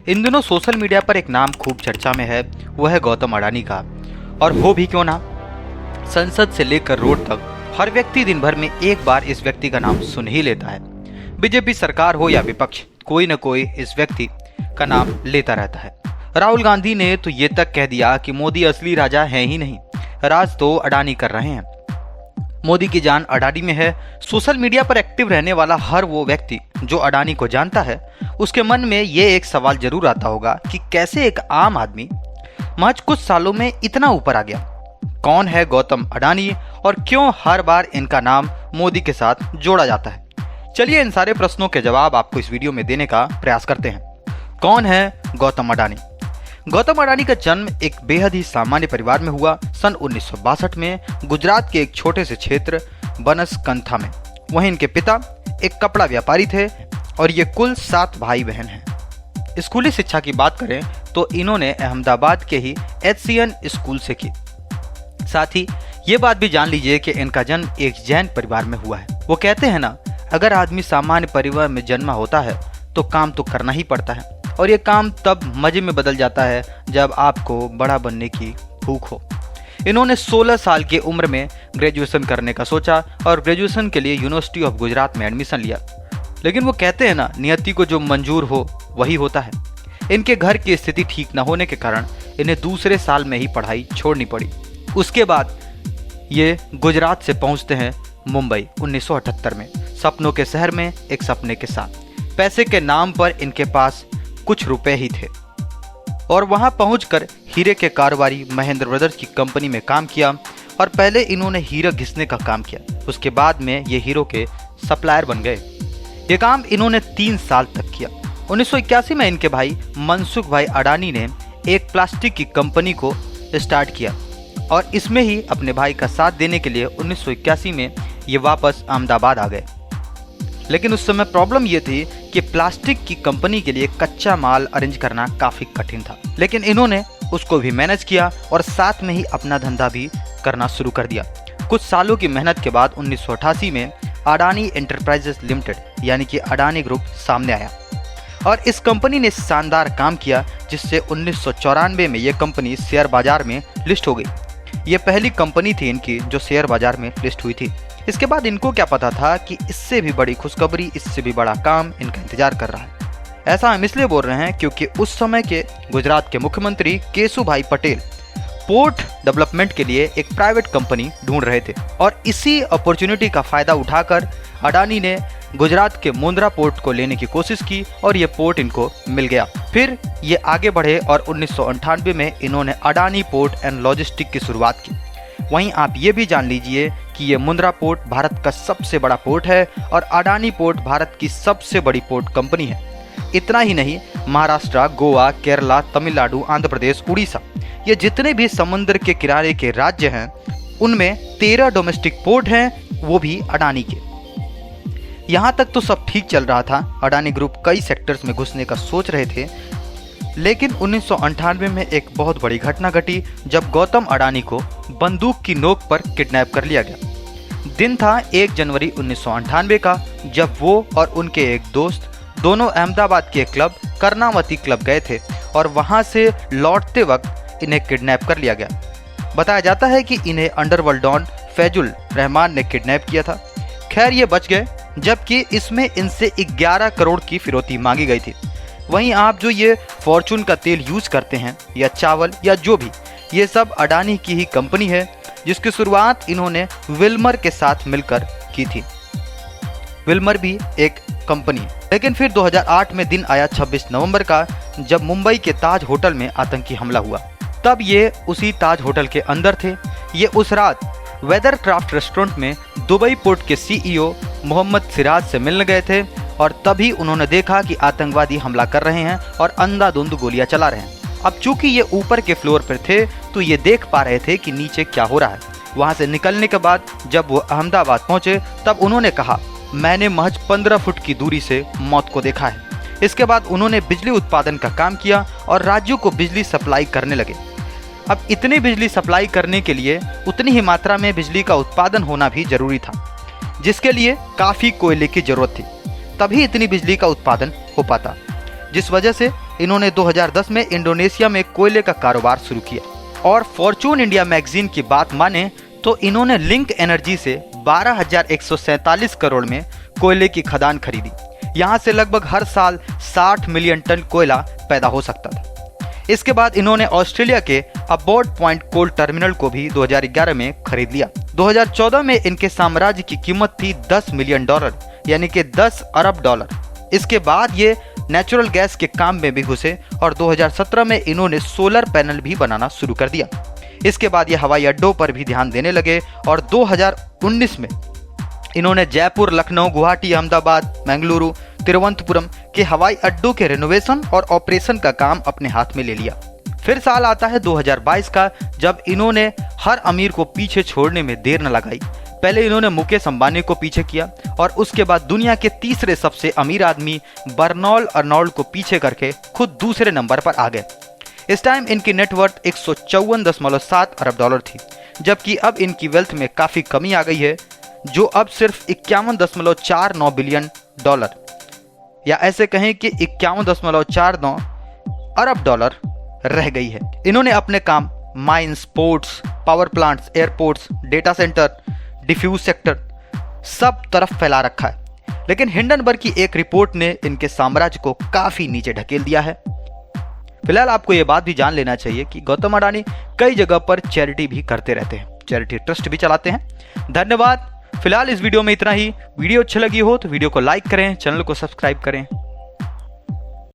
इन दिनों social media पर एक नाम खूब चर्चा में है, वह है गौतम अडानी का। और हो भी क्यों ना, संसद से लेकर रोड तक हर व्यक्ति दिन भर में एक बार इस व्यक्ति का नाम सुन ही लेता है। बीजेपी सरकार हो या विपक्ष, कोई न कोई इस व्यक्ति का नाम लेता रहता है। राहुल गांधी ने तो ये तक कह दिया कि मोदी असली राजा है ही नहीं, राज तो अडानी कर रहे हैं। मोदी की जान अडानी में है। सोशल मीडिया पर एक्टिव रहने वाला हर वो व्यक्ति जो अडानी को जानता है, उसके मन में ये एक सवाल जरूर आता होगा कि कैसे एक आम आदमी महज कुछ सालों में इतना ऊपर आ गया। कौन है गौतम अडानी और क्यों हर बार इनका नाम मोदी के साथ जोड़ा जाता है? चलिए इन सारे प्रश्नों के जवाब आपको इस वीडियो में देने का प्रयास करते हैं। कौन है गौतम अडानी? गौतम अडानी का जन्म एक बेहद ही सामान्य परिवार में हुआ सन 1962 में गुजरात के एक छोटे से क्षेत्र बनसकंथा में। वहीं इनके पिता एक कपड़ा व्यापारी थे और ये कुल 7 भाई बहन हैं। स्कूली शिक्षा की बात करें तो इन्होंने अहमदाबाद के ही HCN स्कूल से की। साथ ही ये बात भी जान लीजिए कि इनका जन्म एक जैन परिवार में हुआ है। वो कहते हैं ना, अगर आदमी सामान्य परिवार में जन्मा होता है तो काम तो करना ही पड़ता है, और ये काम तब मजे में बदल जाता है जब आपको बड़ा बनने की भूख हो। इन्होंने 16 साल की उम्र में ग्रेजुएशन करने का सोचा और ग्रेजुएशन के लिए यूनिवर्सिटी ऑफ गुजरात में एडमिशन लिया। लेकिन वो कहते हैं ना, नियति को जो मंजूर हो वही होता है। इनके घर की स्थिति ठीक न होने के कारण इन्हें दूसरे साल में ही पढ़ाई छोड़नी पड़ी। उसके बाद ये गुजरात से पहुंचते हैं मुंबई 1978 में, सपनों के शहर में एक सपने के साथ। पैसे के नाम पर इनके पास कुछ रुपए ही थे और वहां पहुंचकर हीरे के कारोबारी महेंद्र ब्रदर्स की कंपनी में काम किया। और पहले इन्होंने हीरा घिसने का काम किया, उसके बाद में ये हीरो के सप्लायर बन गए। ये काम इन्होंने 3 साल तक किया। 1981 में इनके भाई मनसुख भाई अडानी ने एक प्लास्टिक की कंपनी को स्टार्ट किया और इसमें ही अपने भाई का साथ देने के लिए 1981 में ये वापस अहमदाबाद आ गए। लेकिन उस समय प्रॉब्लम ये थी कि प्लास्टिक की कंपनी के लिए कच्चा माल अरेंज करना काफी कठिन था। लेकिन इन्होंने उसको भी मैनेज किया और साथ में ही अपना धंधा भी करना शुरू कर दिया। कुछ सालों की मेहनत के बाद 1988 में अडानी एंटरप्राइजेस लिमिटेड यानी कि अडानी ग्रुप सामने आया और इस कंपनी ने शानदार काम किया, जिससे 1994 में यह कंपनी शेयर बाजार में लिस्ट हो गई। ये पहली कंपनी थी इनकी जो शेयर बाजार में लिस्ट हुई थी। इसके बाद इनको क्या पता था कि इससे भी बड़ी खुशखबरी, इससे भी बड़ा काम इनका इंतजार कर रहा है। ऐसा हम इसलिए बोल रहे हैं क्योंकि उस समय के गुजरात के मुख्यमंत्री केशुभाई पटेल पोर्ट डेवलपमेंट के लिए एक प्राइवेट कंपनी ढूंढ रहे थे और इसी अपॉर्चुनिटी का फायदा उठाकर अडानी ने गुजरात के मुंद्रा पोर्ट को लेने की कोशिश की और ये पोर्ट इनको मिल गया। फिर ये आगे बढ़े और 1998 में इन्होंने अडानी पोर्ट एंड लॉजिस्टिक की शुरुआत की। वहीं आप ये भी जान लीजिए कि ये मुंद्रा पोर्ट भारत का सबसे बड़ा पोर्ट है और अडानी पोर्ट भारत की सबसे बड़ी पोर्ट कंपनी है। इतना ही नहीं, महाराष्ट्र, गोवा, केरला, तमिलनाडु, आंध्र प्रदेश, उड़ीसा, ये जितने भी समुद्र के किनारे के राज्य हैं उनमें 13 डोमेस्टिक पोर्ट हैं, वो भी अडानी के। यहाँ तक तो सब ठीक चल रहा था। अडानी ग्रुप कई सेक्टर्स में घुसने का सोच रहे थे, लेकिन 1998 में एक बहुत बड़ी घटना घटी जब गौतम अडानी को बंदूक की नोक पर किडनैप कर लिया गया। दिन था 1 जनवरी 1998 का, जब वो और उनके एक दोस्त दोनों अहमदाबाद के क्लब कर्नावती क्लब गए थे और वहां से लौटते वक्त इन्हें किडनैप कर लिया गया। बताया जाता है कि इन्हें अंडरवर्ल्ड डॉन फैजुल रहमान ने किडनैप किया था। खैर ये बच गए, जबकि इसमें इनसे 11 करोड़ की फिरौती मांगी गई थी। वहीं आप जो ये फॉर्चून का तेल यूज करते हैं या चावल या जो भी, ये सब अडानी की ही कंपनी है, जिसकी शुरुआत इन्होंने विल्मर के साथ मिलकर की थी। विल्मर भी एक कंपनी है। लेकिन फिर 2008 में दिन आया 26 नवंबर का, जब मुंबई के ताज होटल में आतंकी हमला हुआ। तब ये उसी ताज होटल के अंदर थे। ये उस रात वेदरक्राफ्ट रेस्टोरेंट में दुबई पोर्ट के CEO मोहम्मद सिराज से मिलने गए थे और तभी उन्होंने देखा कि आतंकवादी हमला कर रहे हैं और अंधाधुंध गोलियां चला रहे हैं। अब चूंकि ये ऊपर के फ्लोर पर थे तो ये देख पा रहे थे कि नीचे क्या हो रहा है। वहां से निकलने के बाद जब वो अहमदाबाद पहुंचे तब उन्होंने कहा, मैंने महज 15 फुट की दूरी से मौत को देखा है। इसके बाद उन्होंने बिजली उत्पादन का काम किया और राज्यों को बिजली सप्लाई करने लगे। अब इतनी बिजली सप्लाई करने के लिए उतनी ही मात्रा में बिजली का उत्पादन होना भी जरूरी था, जिसके लिए काफ़ी कोयले की जरूरत थी, तभी इतनी बिजली का उत्पादन हो पाता। जिस वजह से इन्होंने 2010 में इंडोनेशिया में कोयले का कारोबार शुरू किया और फॉर्चून इंडिया मैगजीन की बात माने तो इन्होंने लिंक एनर्जी से 12,147 करोड़ में कोयले की खदान खरीदी। यहाँ से लगभग हर साल 60 मिलियन टन कोयला पैदा हो सकता था। इसके बाद इन्होंने ऑस्ट्रेलिया के अबॉर्ड पॉइंट कोल टर्मिनल को भी 2011 में खरीद लिया। 2014 में इनके साम्राज्य की कीमत थी $10 मिलियन, यानी कि 10 अरब डॉलर। इसके बाद ये नेचुरल गैस के काम में भी घुसे और 2017 में इन्होंने सोलर पैनल भी बनाना शुरू कर दिया। इसके बाद ये हवाई अड्डों पर भी ध्यान देने लगे और 2019 में इन्होंने जयपुर, लखनऊ, गुवाहाटी, अहमदाबाद, बेंगलुरु, तिरुवनंतपुरम के हवाई अड्डों के रेनोवेशन और ऑपरेशन का काम अपने हाथ में ले लिया। फिर साल आता है 2022 का, जब इन्होंने हर अमीर को पीछे छोड़ने में देर न लगाई। पहले इन्होंने मुकेश अंबानी को पीछे किया और उसके बाद दुनिया के तीसरे सबसे अमीर आदमी बर्नौल्ड अर्नोल्ड को पीछे करके खुद दूसरे नंबर पर आ गए। इस टाइम इनकी नेटवर्थ 154.7 अरब डॉलर थी, जबकि अब इनकी वेल्थ में काफी कमी आ गई है, जो अब सिर्फ 51.49 बिलियन डॉलर या ऐसे कहें कि 51.49 अरब डॉलर रह गई है। इन्होंने अपने काम mines, ports, power plants, airports, data center, diffuse sector सब तरफ फैला रखा है। लेकिन हिंडनबर्ग की एक रिपोर्ट ने इनके साम्राज्य को काफी नीचे ढकेल दिया है। फिलहाल आपको यह बात भी जान लेना चाहिए कि गौतम अडानी कई जगह पर चैरिटी भी करते रहते हैं, चैरिटी ट्रस्ट भी चलाते हैं। धन्यवाद। फिलहाल इस वीडियो में इतना ही। वीडियो अच्छी लगी हो तो वीडियो को लाइक करें, चैनल को सब्सक्राइब करें।